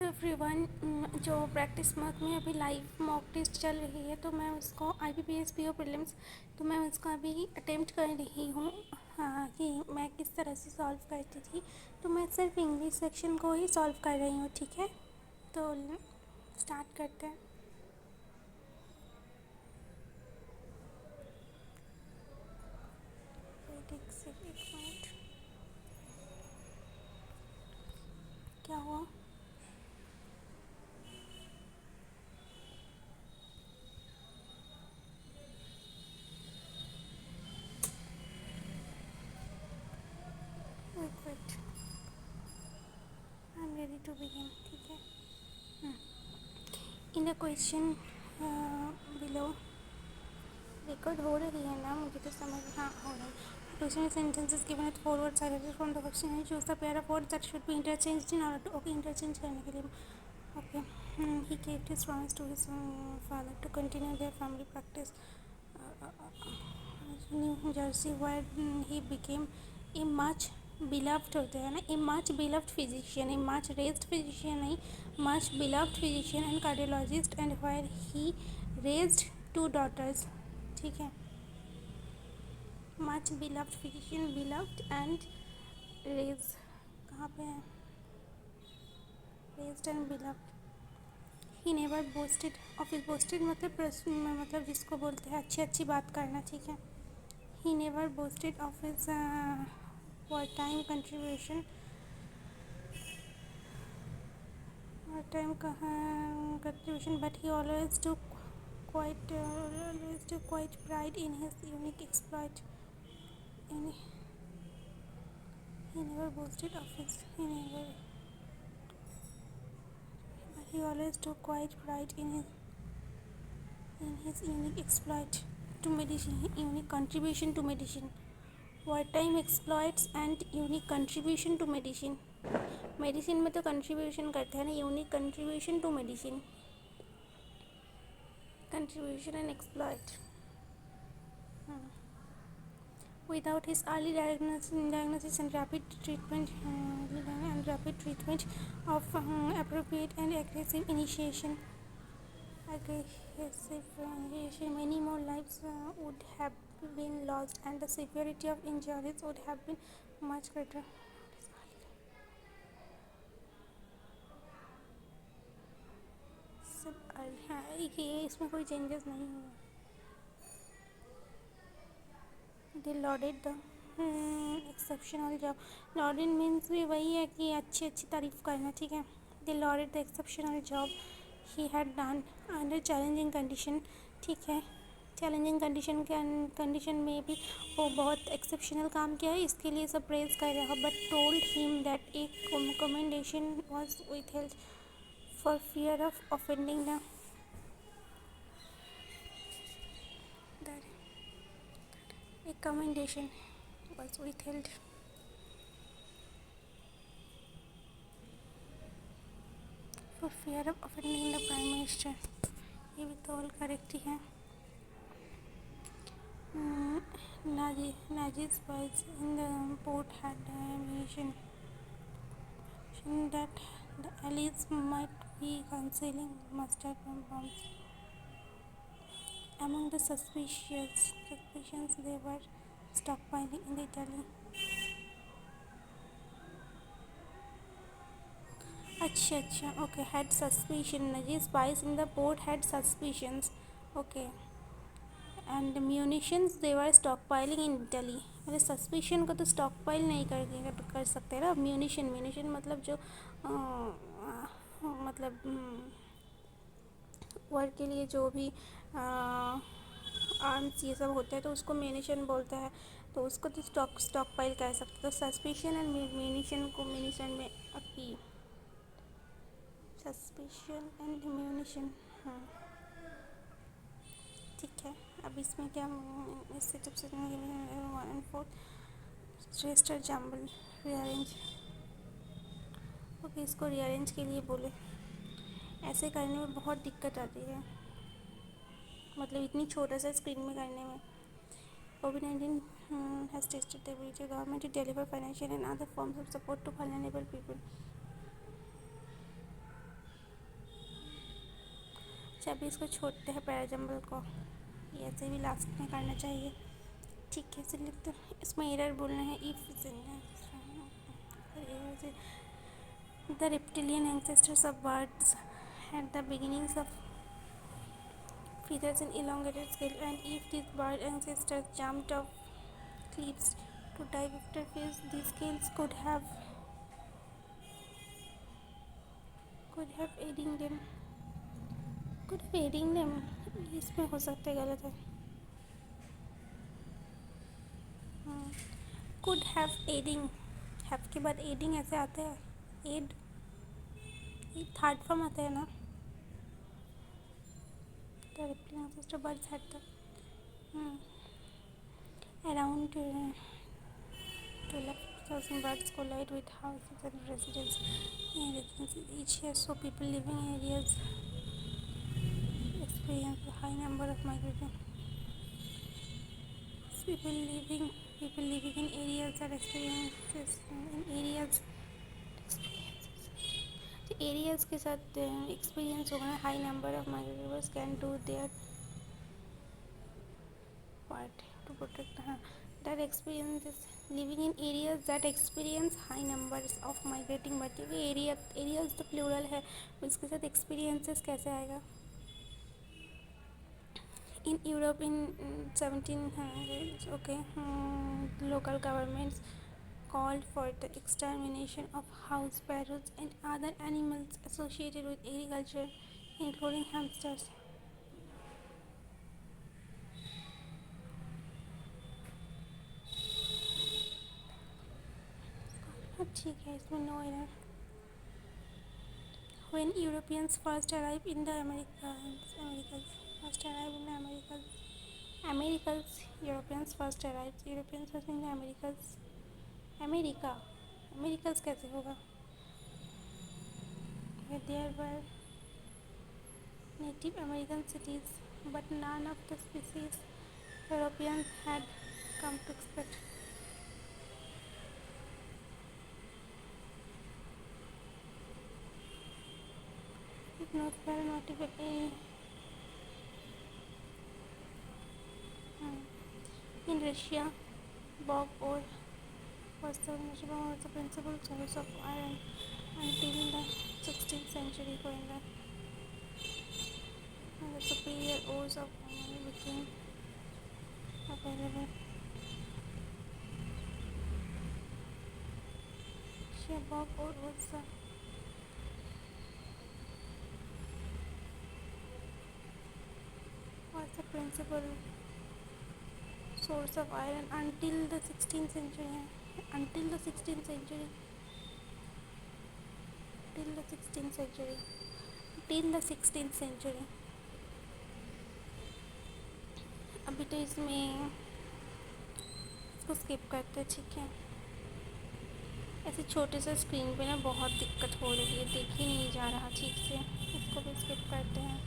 Everyone. जो practice mock में अभी लाइव मॉक टेस्ट चल रही है तो मैं उसको IBPS PO प्रीलिम्स तो मैं उसका अभी अटेम्प्ट कर रही हूँ। हाँ, कि मैं किस तरह से सॉल्व करती थी, तो मैं सिर्फ इंग्लिश सेक्शन को ही सॉल्व कर रही हूँ। ठीक है, तो स्टार्ट करते हैं। एक मिनट, क्या हुआ? Wait wait, I am ready to begin. ठीक है, in the question below record हो रही है ना? मुझे तो समझ, हाँ हो रही है। Question with sentences given with four words selected from the dictionary. Choose the pair of words that should be interchanged in order to, okay, interchange करने के लिए, okay. He kept his promise to his father to continue their family practice. New Jersey, where he became a much beloved होते हैं ना, a much beloved physician, a much raised physician नहीं, much beloved physician and cardiologist, and where he raised two daughters. ठीक है, much beloved physician, beloved and raise, कहाँ पे है? Raised and beloved. He never boasted of his, boasted मतलब प्रश्न में, मतलब जिसको बोलते हैं अच्छी अच्छी बात करना। ठीक है, he never boasted of his war time contribution, war time contribution, but he always to quite pride in his unique exploit. He never boasted of his, but he always took quite pride in his unique exploit to medicine, unique contribution to medicine. Wartime exploits and unique contribution to medicine. Medicine में तो contribution करते हैं ना, unique contribution to medicine, contribution and exploit. Without his early diagnosis and rapid treatment of appropriate and aggressive initiation, many more lives would have been lost and the severity of injuries would have been much greater. सब हाँ, ये इसमें कोई changes नहीं हुआ. They lauded the exceptional job. Lauded means भी वही है कि अच्छी अच्छी तारीफ करना. ठीक है, they lauded the exceptional job he had done under challenging condition. ठीक है, चैलेंजिंग कंडीशन में भी वो बहुत एक्सेप्शनल काम किया है, इसके लिए सब प्रेज कर रहा है. But told him that A commendation was withheld for fear of offending the, a commendation was withheld for fear of offending the prime minister. ये भी तो ऑल करेक्ट ही है. Naji's boys in the port had ammunition that the allies might be concealing mustard bombs. Among the suspicions they were stockpiling in Italy. अच्छा, okay, had suspicion. Naji's spies in the port had suspicions. Okay, and munitions they were stockpiling in Italy. मतलब suspicion को तो stockpile नहीं कर सकते ना. Munition मतलब जो मतलब वर्क के लिए जो भी आर्म्स ये सब होते हैं तो उसको म्यूनिशन बोलते हैं, तो उसको तो स्टॉकपाइल कर सकते. तो सस्पिशन एंड म्यूनिशन को म्यूनिशन में अभी सस्पिशन एंड म्यूनिशन. हाँ ठीक है, अब इसमें क्या, इससे जब से 1 and 4 register jumble rearrange. Okay, इसको रीअरेंज के लिए बोले. ऐसे करने में बहुत दिक्कत आती है, मतलब इतनी छोटा सा स्क्रीन में करने में. COVID-19 has tested the ability of government to deliver financial and other forms of support to vulnerable people. अच्छा अभी इसको छोड़ते हैं पैराजम्बल को, ये ऐसे भी लास्ट में करना चाहिए। ठीक है, इसे लिखते हैं। इसमें एरर बोलना है if the reptilian ancestors of birds at the beginnings of feathers in elongated scale, and if these bird ancestors jumped off cliffs to dive after fish, these scales could have aiding them। इसमें हो सकता है गलत है। could have aiding, have के बाद aiding ऐसे आता है, aid ये थर्ड फॉर्म आता है ना। the reptilian ancestor birds had the around 12,000 birds collide with houses and residences each year, so people living in areas experience a high number of migrating people living in areas that experiences in areas के साथ experience होगा ना, high number of migrators can do their part to protect, हाँ, that experiences living in areas that experience high numbers of migrating birds। Areas तो plural है, इसके साथ experiences कैसे आएगा। In Europe in 1700s, okay, local governments called for the extermination of house sparrows and other animals associated with agriculture, including hamsters। ठीक है, इसमें no error. When Europeans first arrived in the Americas, Europeans first arrived in the Americas कैसे होगा। There were Native American cities, but none of the species Europeans had come to expect। North Carolina, in Russia, bog ore was the principal source of iron until the 16th century, and the superior ores of iron became available। Bog ore was the principal source of iron until the 16th century। Until the 16th century। अभी तो इसमें इसको skip करते हैं, ठीक है। ऐसे छोटे से स्क्रीन पे ना बहुत दिक्कत हो रही है, देख ही नहीं जा रहा ठीक से, इसको भी स्किप करते हैं।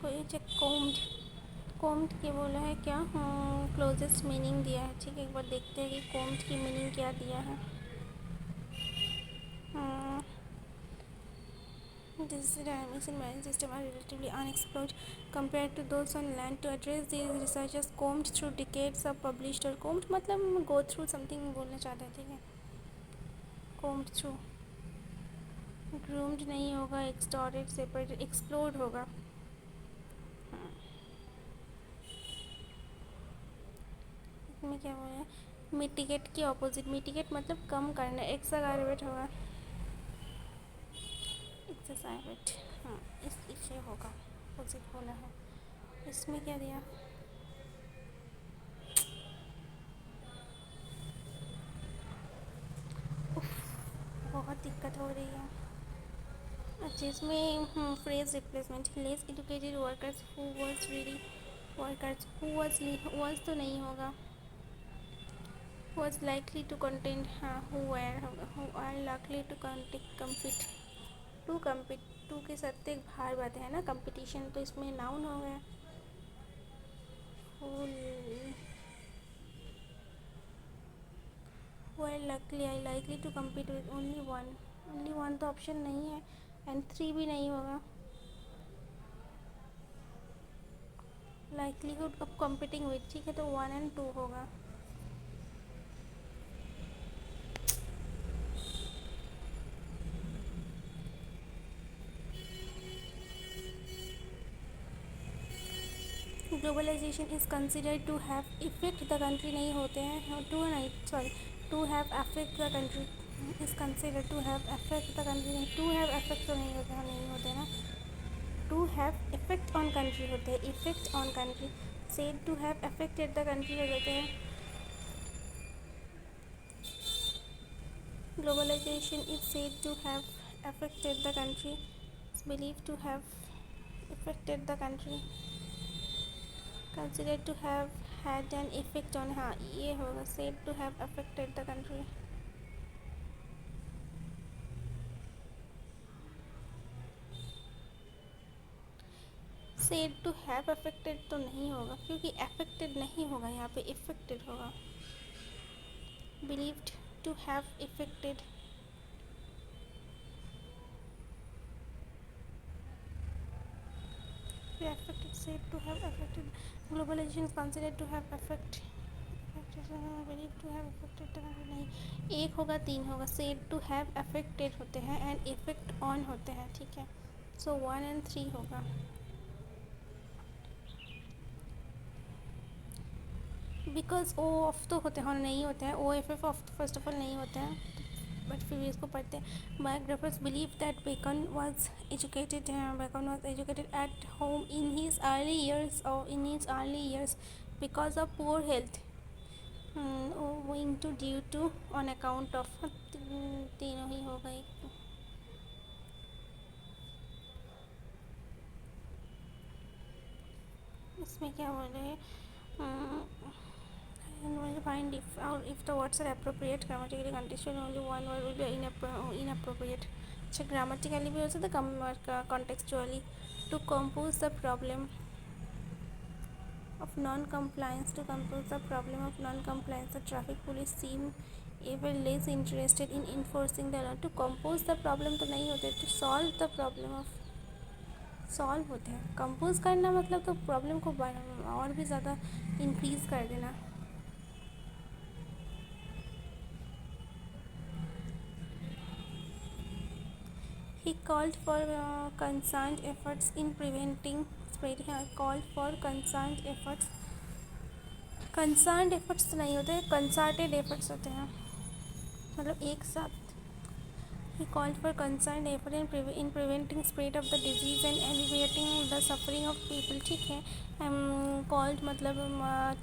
कोई चेक कोम्ड के बोला है क्या, क्लोजेस्ट मीनिंग दिया है, ठीक है। एक बार देखते हैं कि कोम्ड की मीनिंग क्या दिया है। These dynamics in marine system are relatively unexplored compared to those on land. To address these, researchers combed through decades of published, और combed मतलब go through something बोलना चाहते हैं, ठीक है। combed through, groomed नहीं होगा, extorted, separated, explored होगा। इसमें क्या बोला है, मिटिगेट की ऑपोजिट, मिटिगेट मतलब कम करना, एक्सग्रेवेट होगा, एक्सग्रेवेट, हाँ, इसे होगा ऑपोजिट बोला है। इसमें क्या दिया, बहुत दिक्कत हो रही है। अच्छा, इसमें phrase replacement, less educated workers who was ready, workers who was तो नहीं होगा, was likely to contain, हाँ, who are likely to compete, two के साथ एक भार बात है ना, कंपटीशन, तो इसमें नाउन हो गया। well luckily I likely to compete with only one तो ऑप्शन नहीं है एंड 3 भी नहीं होगा. लाइकलीहुड ऑफ कम्पीटिंग विथ, ठीक है, तो 1 एंड 2 होगा. Globalisation is considered to have effect the country, नहीं होते हैं, to have affect the country is considered to have affect the country, नहीं, टू हैव अफेक्ट तो नहीं होते हैं, नहीं होते ना. To have effect on country होते हैं, effect on country. Said to have affected the country हो जाते हैं. Globalisation is said to have affected the country, believe to have affected the country, consider to have had an effect on, हाँ ये होगा, said to have affected the country. Said to have affected तो नहीं होगा क्योंकि affected नहीं होगा, यहाँ पे इफेक्टेड होगा. Believed to have effected, affected, said to have affected. Globalization is considered to have affected, believed to have affected, नहीं, एक होगा, 3 होगा. said to have affected होते हैं एंड effect on होते हैं, ठीक है, सो 1 and 3 होगा. बिकॉज ओ ऑफ तो होते हैं, नहीं होते हैं, O F F of first of all नहीं होते हैं, बट फिर भी इसको पढ़ते हैं. Biographers believe that Bacon was educated at home in his early years और in his early years because of poor health, going to due to on account of, तीनों ही हो गए. इसमें क्या बोल रहे हैं, find if the words are appropriate, grammatically contextual, only one word will be inappropriate. अच्छा, ग्रामेटिकली भी हो सकता है, contextually. To compose the problem of non-compliance, the traffic police seem even less interested in enforcing the law. To compose the problem तो नहीं होते, to solve the problem of, solve होते हैं. कंपोज करना मतलब तो प्रॉब्लम को और भी ज़्यादा इंक्रीज़ कर देना. He called for concerned efforts in preventing spread. Called for concerned efforts. Concerned efforts तो नहीं होते, concerted efforts होते हैं, मतलब एक साथ. He called for concerned effort in preventing spread of the disease and alleviating the suffering of people. ठीक है, called मतलब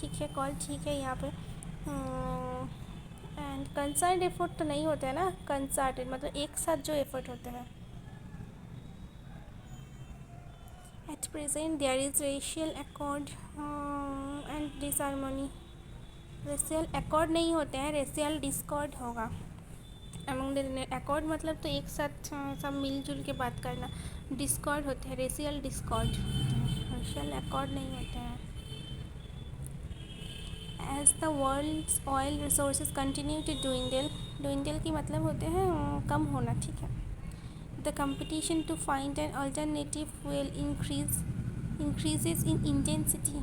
ठीक है, called ठीक है यहाँ पे. एंड कंसर्न एफर्ट तो नहीं होते हैं ना, कंसर्टेड मतलब एक साथ जो एफर्ट होते हैं. At present there is racial accord and disharmony. Racial accord नहीं होते हैं, रेशियल डिस्कॉर्ड होगा. अमंग द अकॉर्ड मतलब तो एक साथ सब मिलजुल के बात करना. डिस्कॉर्ड होते हैं, रेशियल डिस्कॉर्ड, रेशियल अकॉर्ड नहीं होते हैं. As the world's oil resources continue to dwindle की मतलब होते हैं कम होना, ठीक है. The competition to find an alternative fuel increases in intensity.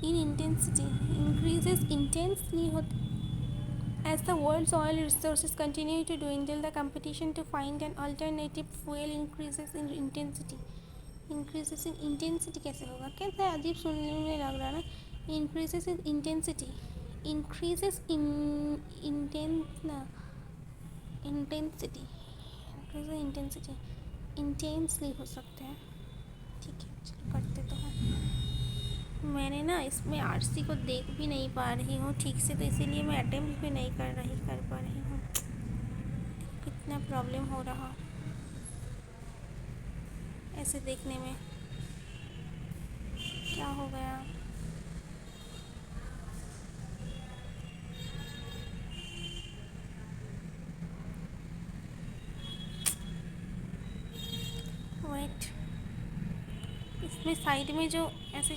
Increases intensely होते. As the world's oil resources continue to dwindle, the competition to find an alternative fuel increases in intensity. Increases in intensity कैसे होगा, कैसे अजीब सुनने में लग रहा है ना. Increases in intensity, increases in intensity, increases intensity, intensely हो सकते हैं, ठीक है. चलो करते तो हैं. मैंने ना इसमें आरसी को देख भी नहीं पा रही हूँ ठीक से, तो इसीलिए मैं अटेम्प्ट भी नहीं कर पा रही हूँ. कितना प्रॉब्लम हो रहा ऐसे देखने में. क्या हो गया. वेट, मैं साइड में जो ऐसे,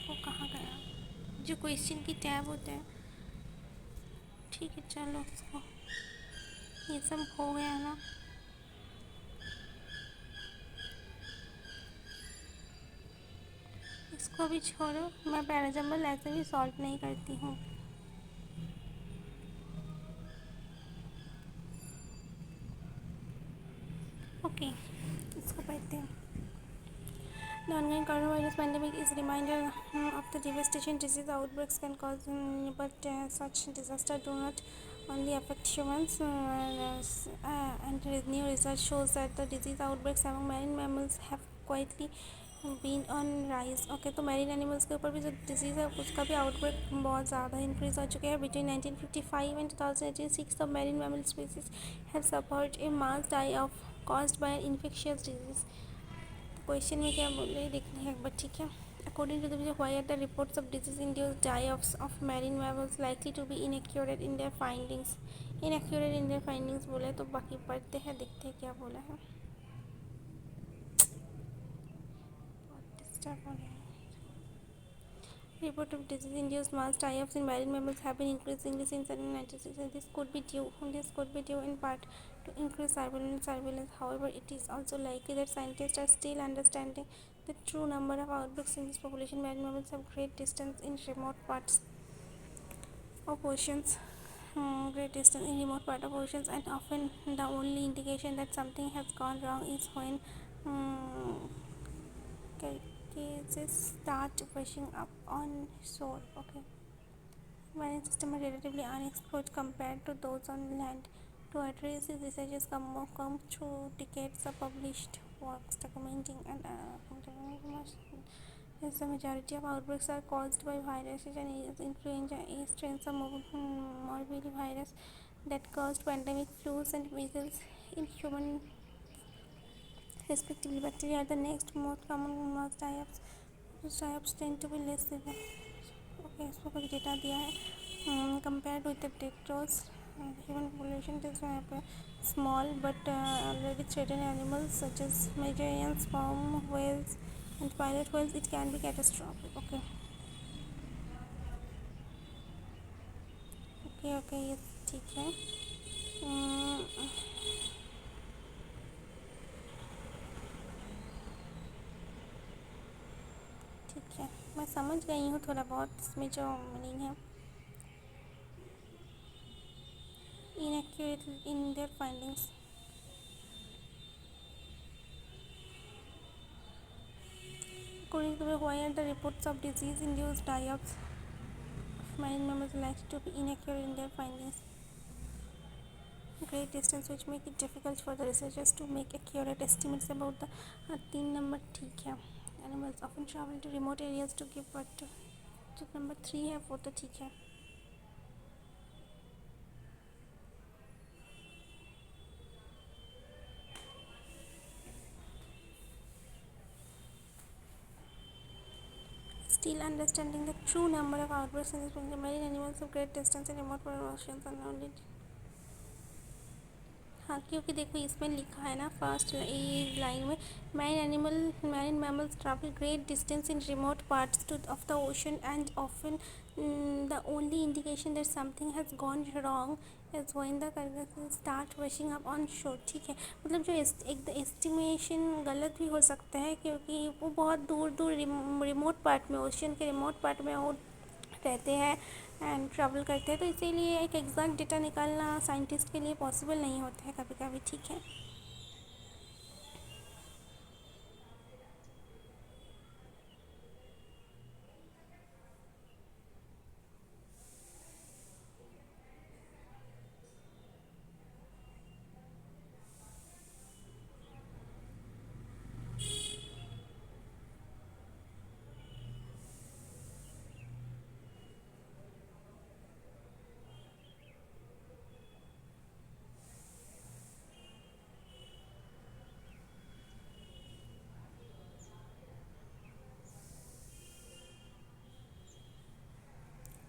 वो कहाँ गया, जो क्वेश्चन की टैब होता है। ठीक है चलो, उसको ये सब हो गया ना। इसको भी छोड़ो, मैं पैराजम्बल ऐसे भी सॉल्व नहीं करती हूँ। ओके, इसको पढ़ते हैं। The ongoing coronavirus pandemic is a reminder of the devastation disease outbreaks can cause, but such disasters do not only affect humans. And new research shows that the disease outbreaks among marine mammals have quietly been on rise. Okay, तो marine animals के ऊपर भी जो disease है उसका भी outbreak बहुत ज़्यादा increase हो चुके हैं. Between 1955 and 2018, 6 of marine mammal species have suffered a mass die-off caused by an infectious disease. Question में क्या बोल रहे देखते हैं एक बार, ठीक है। According to the why are the reports of disease induce die off marine mammals likely to be inaccurate in their findings. Inaccurate in their findings बोले तो बाकी पढ़ते हैं, देखते हैं क्या बोला है। बहुत डिस्टर्ब हो रहा है। Report of disease-induced mass die-offs in marine mammals have been increasingly since 1996. This could be due in part to increased surveillance. However, it is also likely that scientists are still understanding the true number of outbreaks in this population. Marine mammals have great distance in remote parts of oceans. Great distance in remote part of oceans, and often the only indication that something has gone wrong is when cases start washing up on shore. Okay. Marine systems are relatively unexplored compared to those on land. To address these, researchers come through decades of published works documenting and as the majority of outbreaks are caused by viruses and influenza A strains of morbillivirus that caused pandemic flus and measles in human respectively. Bacteria are the next most common mass die-offs. Those die-offs tend to be less severe. Okay, इसको कुछ data दिया है। Compare with the dextrose human population is small but already threatened animals such as Mediterranean sperm whales and pilot whales it can be catastrophic. Okay okay okay, ये ठीक है। ठीक है, मैं समझ गई हूँ थोड़ा बहुत इसमें जो मीनिंग है। Inaccurate in their findings. According to the why are the reports of disease-induced die-offs of marine mammals likely to be inaccurate in their findings. Great distance which make it difficult for the researchers to make accurate estimates about the 3 number ठीक है. Animals often travel to remote areas to give birth to. जो number 3 है वो तो ठीक है. Still understanding the true number of outbreaks in this marine animals of great distance and remote oceans are only. हाँ, क्योंकि देखो इसमें लिखा है ना फर्स्ट लाइन में marine mammals travel great distance in remote parts of the ocean and often the only indication that something has gone wrong is when the carcasses start washing up on shore. ठीक है, मतलब जो एक estimation गलत भी हो सकता है क्योंकि वो बहुत दूर दूर रिमोट पार्ट में, ओशन के रिमोट पार्ट में वो रहते हैं एंड ट्रैवल करते हैं, तो इसीलिए एक एग्जैक्ट डेटा निकालना साइंटिस्ट के लिए पॉसिबल नहीं होता है कभी कभी. ठीक है,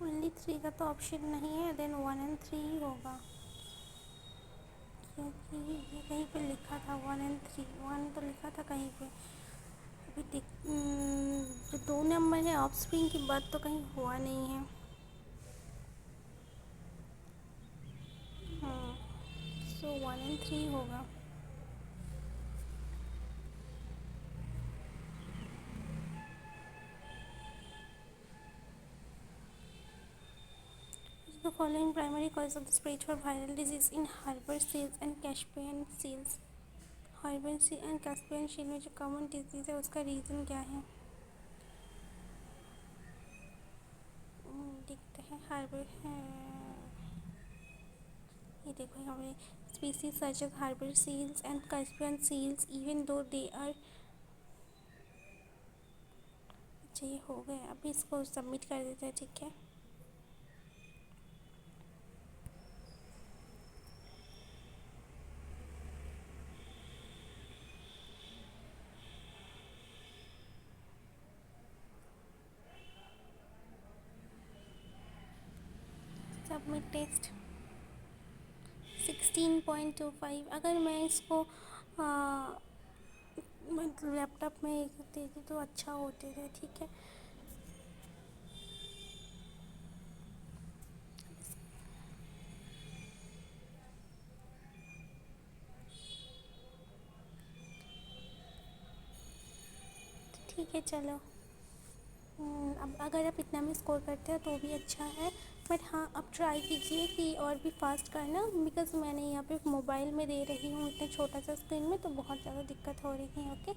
ओनली 3 का तो ऑप्शन नहीं है, देन 1 and 3 ही होगा क्योंकि ये कहीं पे लिखा था 1 and 3. 1 तो लिखा था कहीं पे, अभी जो 2 नंबर है ऑफ स्प्रिंग की बात तो कहीं हुआ नहीं है। हाँ, सो 1 and 3 होगा। The following primary cause of the spread for viral disease in harbor seals and Caspian seals। Harbour seal and Caspian seal में जो कॉमन डिजीज़ है उसका रीज़न क्या है? देखते हैं। हार्बर है, ये देखो हमें species such as harbour seals and Caspian seals even though they are. अच्छा ये हो गया, अभी इसको सबमिट कर देते हैं, ठीक है। Submit test 16.25। अगर मैं इसको मतलब लैपटॉप में देती तो अच्छा होते थे, ठीक है। ठीक है चलो। अब अगर आप इतना में स्कोर करते हो तो भी अच्छा है, बट हाँ अब ट्राई कीजिए कि और भी फास्ट करना, बिकॉज़ मैंने यहाँ पे मोबाइल में दे रही हूँ इतने छोटा सा स्क्रीन में, तो बहुत ज़्यादा दिक्कत हो रही है। ओके,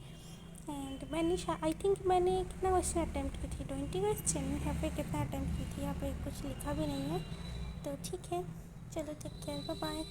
एंड मैंने आई थिंक मैंने कितना क्वेश्चन अटैम्प्ट की थी, 20 क्वेश्चन। यहाँ पे कितना अटैम्प्ट की थी यहाँ पे कुछ लिखा भी नहीं है, तो ठीक है। चलो टेक केयर, बाय बाय।